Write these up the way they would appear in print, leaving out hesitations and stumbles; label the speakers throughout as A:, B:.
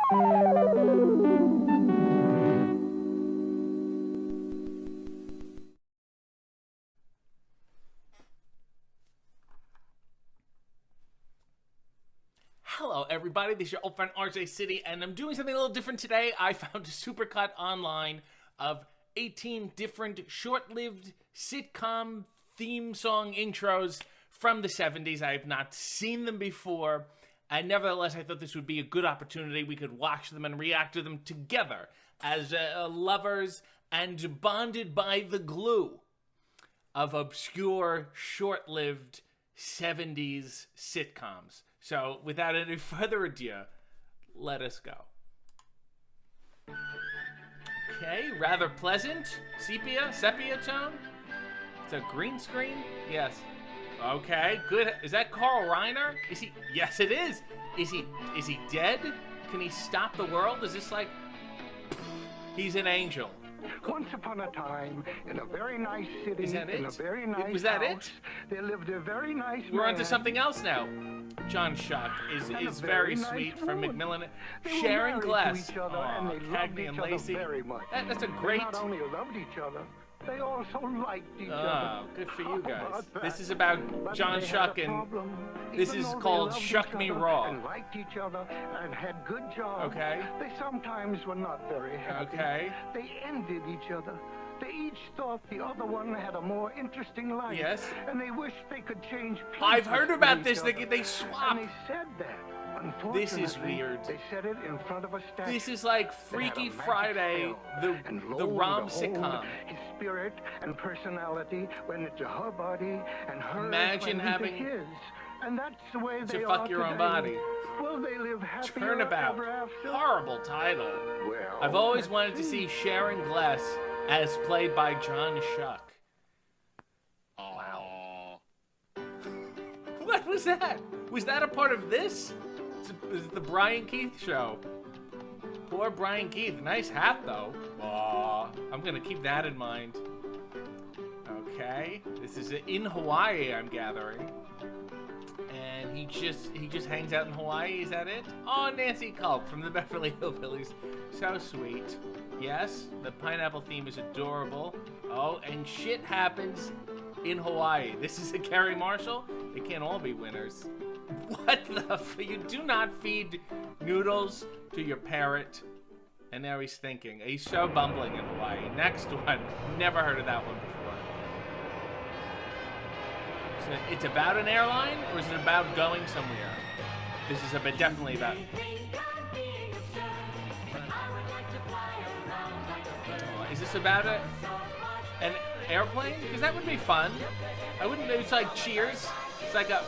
A: Hello everybody, this is your old friend RJ City, and I'm doing something a little different today. I found a supercut online of 18 different short-lived sitcom theme song intros from the 70s. I have not seen them before, and nevertheless I thought this would be a good opportunity. We could watch them and react to them together as lovers and bonded by the glue of obscure, short-lived 70s sitcoms. So, without any further ado, let us go. Okay, rather pleasant. Sepia tone? It's a green screen? Yes. Okay, good. Is that Carl Reiner? Is he? Yes, it is. Is he dead? Can he stop the world? Is this like... He's an angel.
B: Once upon a time, in a very nice city,
A: Is that it?
B: in a very nice
A: Was that
B: house,
A: it?
B: there lived a very nice
A: We're
B: man.
A: onto something else now. John Shuck is very
B: nice
A: sweet from
B: woman.
A: Macmillan.
B: They were
A: Sharon
B: married to
A: Glass.
B: each other, and they loved
A: Cagney
B: each
A: and
B: other
A: Lacey.
B: very much.
A: That's a
B: They
A: great...
B: not only loved each other, they also liked each
A: Oh,
B: other.
A: good for you guys.
B: About that?
A: This is about
B: But
A: John
B: they had
A: Shuck,
B: a
A: and
B: problem.
A: this
B: Even
A: is
B: though they
A: called
B: loved
A: Shuck
B: each
A: Me
B: other
A: Raw.
B: and liked each other and had good jobs.
A: Okay.
B: They sometimes were not very happy.
A: Okay.
B: They envied each other. They each thought the other one had a more interesting life.
A: Yes.
B: And they wished they could change places
A: I've heard
B: with
A: about
B: each
A: this.
B: other.
A: They swap.
B: And they said that.
A: This is
B: Unfortunately,
A: weird.
B: They said it in front of a statue.
A: This is like
B: That had a
A: Freaky
B: magic
A: Friday,
B: spell, and
A: the
B: lo
A: rom
B: and behold,
A: sitcom.
B: His spirit and personality went into her body, and hers
A: Imagine
B: went
A: having
B: into his. And that's the way they
A: fuck
B: are
A: your own
B: today.
A: body.
B: Will they live happy
A: Turnabout.
B: ever after?
A: Horrible title.
B: Well,
A: I've always
B: let's
A: wanted to see Sharon Glass as played by John Shuck. Wow. What was that? Was that a part of this? It's the Brian Keith show. Poor Brian Keith. Nice hat, though. Aw, I'm gonna keep that in mind. Okay, this is in Hawaii, I'm gathering. And he just hangs out in Hawaii, is that it? Oh, Nancy Culp from the Beverly Hillbillies. So sweet. Yes, the pineapple theme is adorable. Oh, and shit happens in Hawaii. This is a Gary Marshall? They can't all be winners. What the you do not feed noodles to your parrot. And now he's thinking. He's so bumbling in Hawaii. Next one. Never heard of that one before. So it's about an airline, or is it about going somewhere? This is definitely about... Is this about an airplane? Because that would be fun. I wouldn't... It's like Cheers. It's like a...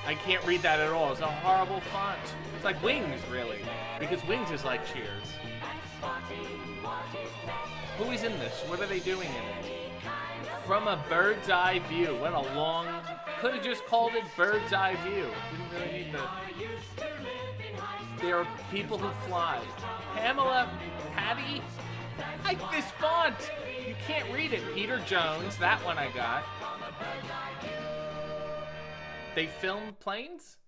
A: I can't read that at all. It's a horrible font. It's like Wings, really. Because Wings is like Cheers. Who is in this? What are they doing in it? From a bird's eye view. What a long... Could have just called it Bird's Eye View. Didn't really need the... There are people who fly. Pamela, Patty? Like this font! You can't read it. Peter Jones. That one I got. They filmed planes?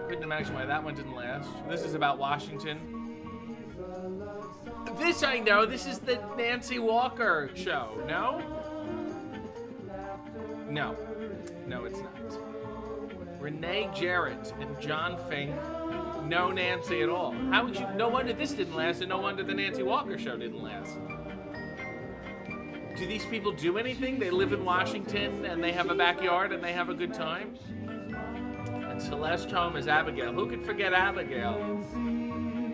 A: Couldn't imagine why that one didn't last. This is about Washington. This I know. This is the Nancy Walker show. No? No. No, it's not. Renee Jarrett and John Fink. No Nancy at all. How would you... No wonder this didn't last, and no wonder the Nancy Walker show didn't last. Do these people do anything? They live in Washington, and they have a backyard, and they have a good time? And Celeste home is Abigail. Who could forget Abigail?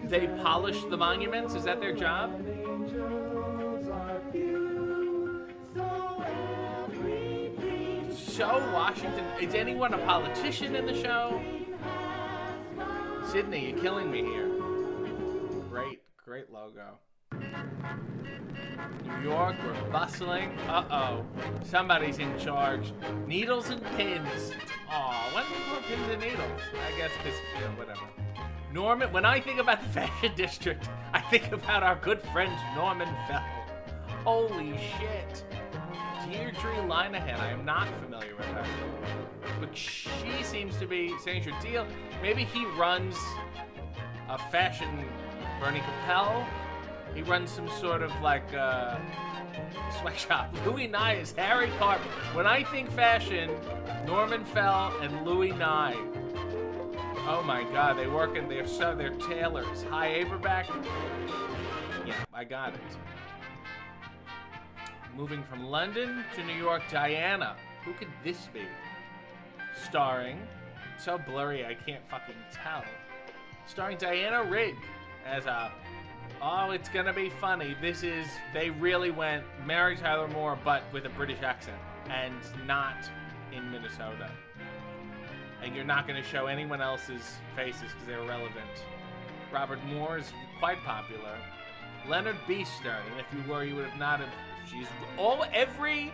A: They polish the monuments? Is that their job? Show Washington. Is anyone a politician in the show? Sydney, you're killing me here. Great logo. New York, we're bustling. Uh-oh. Somebody's in charge. Needles and pins. Aw, why don't we call it pins and needles? I guess because, whatever. Norman, when I think about the Fashion District, I think about our good friend Norman Fell. Holy shit. Deirdre Linehan, I am not familiar with her. But she seems to be saying her deal. Maybe he runs a fashion Bernie Capel. He runs some sort of like sweatshop. Louis Nye is Harry Carper. When I think fashion, Norman Fell and Louis Nye. Oh my God, they work in they're tailors. Hi, Averback. Yeah, I got it. Moving from London to New York, Diana. Who could this be? Starring, so blurry I can't fucking tell. Starring Diana Rigg as a, oh, it's gonna be funny. They really went Mary Tyler Moore, but with a British accent, and not in Minnesota. And you're not gonna show anyone else's faces because they're irrelevant. Robert Moore is quite popular. Leonard Beaster, and if you were, you would have not have. She's every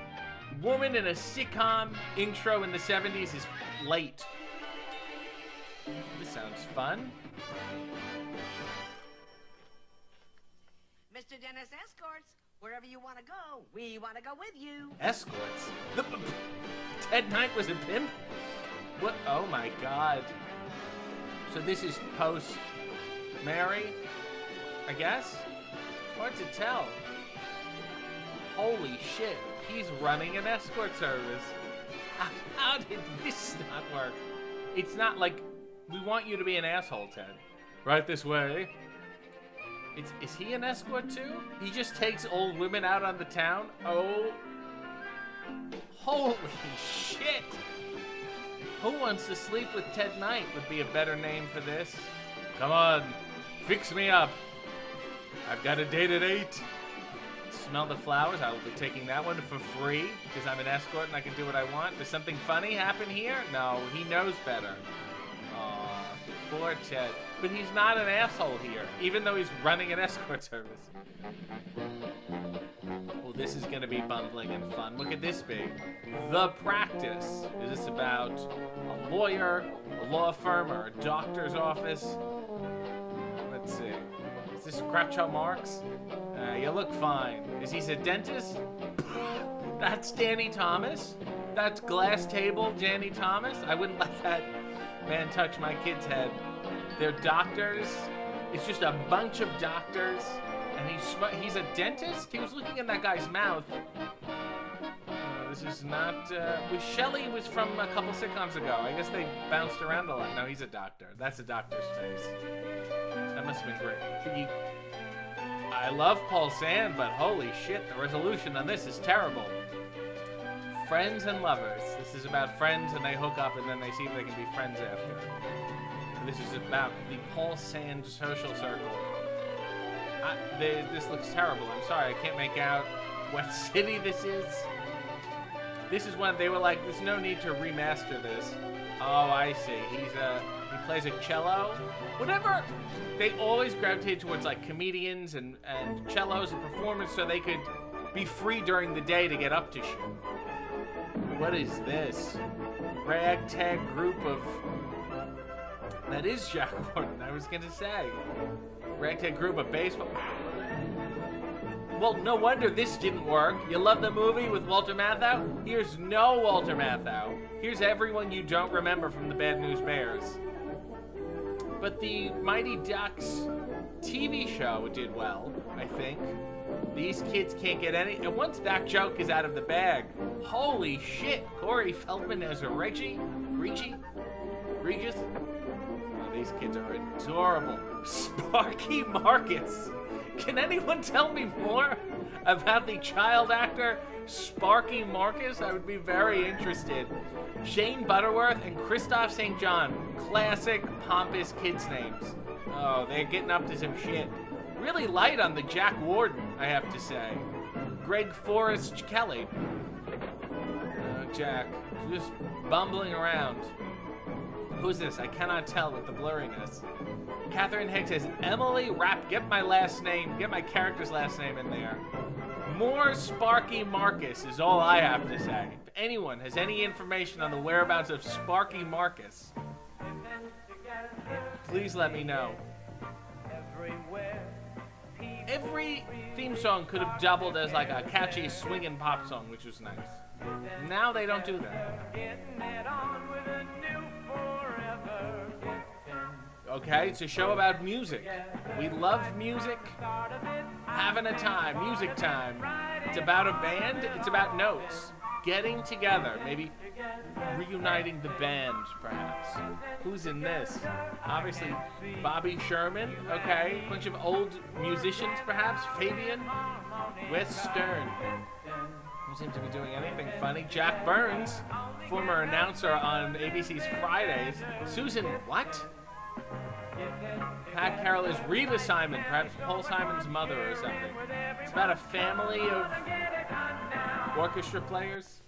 A: woman in a sitcom intro in the 70s is late. This sounds fun.
C: Mr. Dennis Escorts, wherever you want to go, we want to go with you.
A: Escorts? Ted Knight was a pimp? What? Oh my God. So this is post Mary, I guess? It's hard to tell. Holy shit, he's running an escort service. How did this not work? It's not like, we want you to be an asshole, Ted. Right this way. Is he an escort too? He just takes old women out on the town? Oh. Holy shit. Who Wants to Sleep with Ted Knight would be a better name for this. Come on, fix me up. I've got a date at 8. Smell the Flowers, I will be taking that one for free because I'm an escort and I can do what I want. Does something funny happen here? No, he knows better. Aw, poor Ted. But he's not an asshole here, even though he's running an escort service. Well, this is gonna be bumbling and fun. Look at this be. The Practice. Is this about a lawyer, a law firm, or a doctor's office? Let's see. Is this Groucho Marx? You look fine. Is he a dentist? That's Danny Thomas. That's Glass Table Danny Thomas. I wouldn't let that man touch my kid's head. They're doctors. It's just a bunch of doctors. And he's a dentist? He was looking in that guy's mouth. This is not... Shelley was from a couple sitcoms ago. I guess they bounced around a lot. No, he's a doctor. That's a doctor's face. That must have been great. I love Paul Sand, but holy shit, the resolution on this is terrible. Friends and Lovers. This is about friends and they hook up and then they see if they can be friends after. This is about the Paul Sand social circle. This looks terrible. I'm sorry, I can't make out what city this is. This is when they were like, there's no need to remaster this. Oh, I see. He plays a cello. Whatever. They always gravitate towards like comedians and cellos and performers so they could be free during the day to get up to shit. What is this? Ragtag group of... That is Jack Warden, I was gonna say. Ragtag group of baseball... Well, no wonder this didn't work. You love the movie with Walter Matthau? Here's no Walter Matthau. Here's everyone you don't remember from the Bad News Bears. But the Mighty Ducks TV show did well, I think. These kids can't get any... And once that joke is out of the bag, holy shit, Corey Feldman as a Regis? Oh, these kids are adorable. Sparky Marcus. Can anyone tell me more about the child actor Sparky Marcus? I would be very interested. Shane Butterworth and Christoph St. John. Classic pompous kids' names. Oh, they're getting up to some shit. Really light on the Jack Warden, I have to say. Greg Forrest Kelly. Jack, just bumbling around. Who's this? I cannot tell with the blurriness. Catherine Hicks says, Emily Rapp, get my last name, get my character's last name in there. More Sparky Marcus is all I have to say. If anyone has any information on the whereabouts of Sparky Marcus, please let me know. Every theme song could have doubled as like a catchy swinging pop song, which was nice. Now they don't do that. okay? It's a show about music. We love music. Having a time, music time. It's about a band. It's about notes. Getting together, maybe reuniting the band, perhaps. Who's in this? Obviously, Bobby Sherman, okay? A bunch of old musicians, perhaps. Fabian, Wes Stern. Who seems to be doing anything funny. Jack Burns, former announcer on ABC's Fridays. Susan, what? Pat Carroll is Rita Simon, perhaps Paul Simon's mother or something. It's about a family of orchestra players.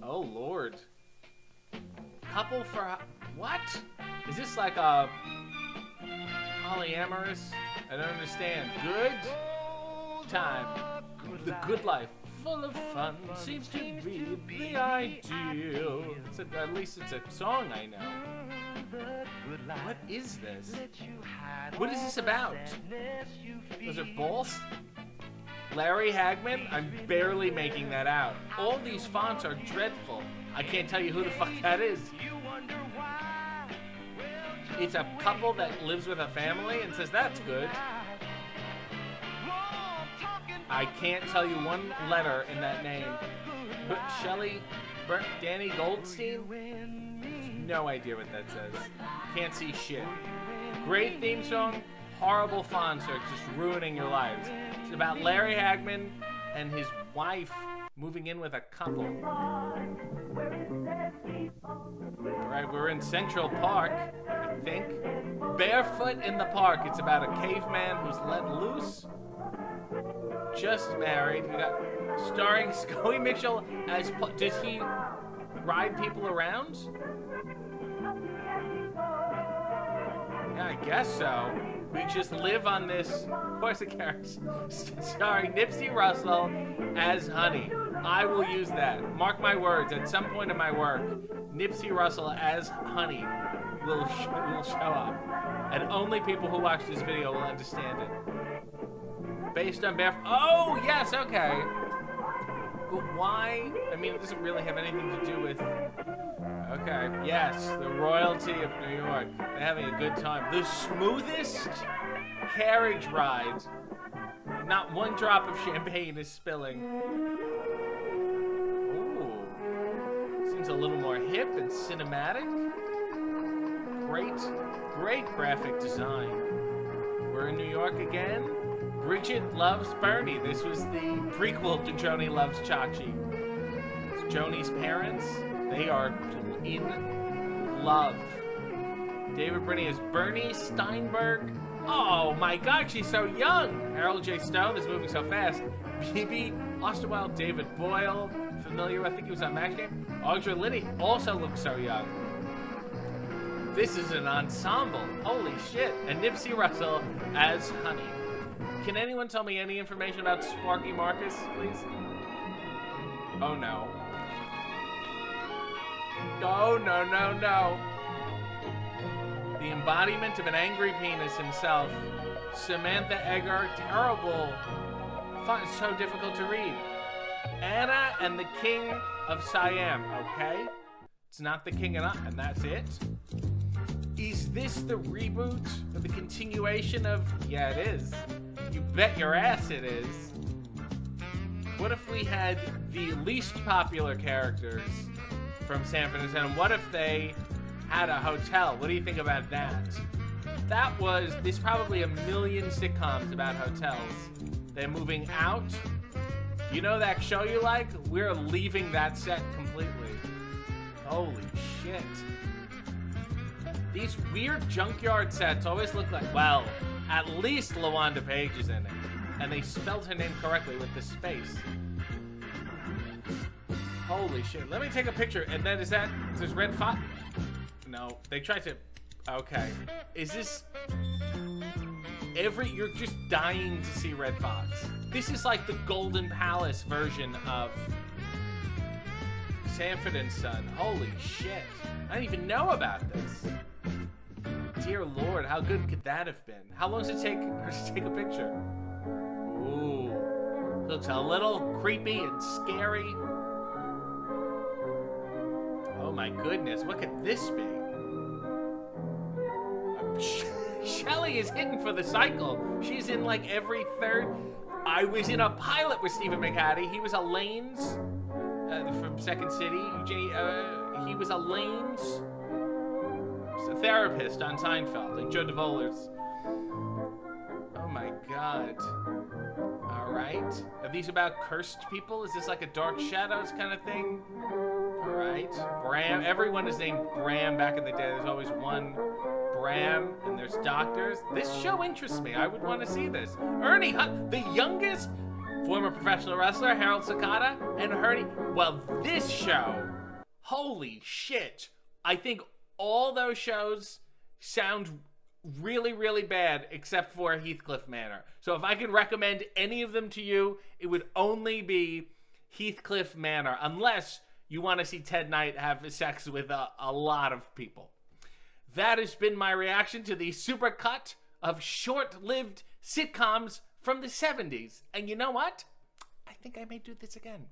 A: Oh, Lord. Couple for... What? Is this like a polyamorous? I don't understand. Good time. The good life. Full of fun seems to be the ideal. At least it's a song I know. What is this? What is this about? Those are balls? Larry Hagman? I'm barely making that out. All these fonts are dreadful. I can't tell you who the fuck that is. It's a couple that lives with a family and says that's good. I can't tell you one letter in that name. But Shelley, Danny Goldstein? No idea what that says. Can't see shit. Great theme song. Horrible fonts are just ruining your lives. It's about Larry Hagman and his wife moving in with a couple. Alright, we're in Central Park, I think. Barefoot in the Park. It's about a caveman who's let loose. Just married. We got starring Scully Mitchell as... Does he ride people around? Yeah, I guess so. We just live on this course of characters. Starring Nipsey Russell as Honey. I will use that. Mark my words. At some point in my work, Nipsey Russell as Honey will show up. And only people who watch this video will understand it. Based on Barefoot. Oh, yes, okay. But why? I mean, it doesn't really have anything to do with... Okay, yes, the royalty of New York. They're having a good time. The smoothest carriage ride. Not one drop of champagne is spilling. Ooh. Seems a little more hip and cinematic. Great graphic design. We're in New York again. Bridgette loves Bernie. This was the prequel to Joni Loves Chachi. It's Joni's parents. They are in love. David Brittany is Bernie Steinberg. Oh my God, she's so young. Harold J. Stone, this is moving so fast. Bibi Osterwald, David Boyle, familiar with, I think he was on Max Game. Audra Liddy also looks so young. This is an ensemble. Holy shit. And Nipsey Russell as Honey. Can anyone tell me any information about Sparky Marcus, please? Oh no. No. The embodiment of an angry penis himself. Samantha Eggar, terrible. It's so difficult to read. Anna and the King of Siam, okay? It's not the King and that's it? Is this the reboot or the continuation of... Yeah, it is. You bet your ass it is. What if we had the least popular characters from San Francisco? And what if they had a hotel? What do you think about that? There's probably a million sitcoms about hotels. They're moving out. You know that show you like? We're leaving that set completely. Holy shit. These weird junkyard sets always look like, well, at least LaWanda Page is in it. And they spelled her name correctly with the space. Holy shit. Let me take a picture. And then there's Red Fox? No, they tried to, okay. Is this, you're just dying to see Red Fox. This is like the Golden Palace version of Sanford and Son. Holy shit. I didn't even know about this. Dear Lord, how good could that have been? How long does it take her to take a picture? Ooh. Looks a little creepy and scary. Oh my goodness, what could this be? Shelley is hitting for the cycle. She's in like every third. I was in a pilot with Stephen McHattie. He was Elaine's from Second City. He was Elaine's therapist on Seinfeld, and Joe DeVoler's. Oh my God. All right. Are these about cursed people? Is this like a Dark Shadows kind of thing? All right. Bram. Everyone is named Bram back in the day. There's always one Bram, and there's doctors. This show interests me. I would want to see this. Ernie Hunt, the youngest former professional wrestler, Harold Sakata, and Ernie. Well, this show, holy shit. I think all those shows sound really, really bad except for Heathcliff Manor. So if I could recommend any of them to you, it would only be Heathcliff Manor, unless you want to see Ted Knight have sex with a lot of people. That has been my reaction to the supercut of short-lived sitcoms from the 70s. And you know what? I think I may do this again.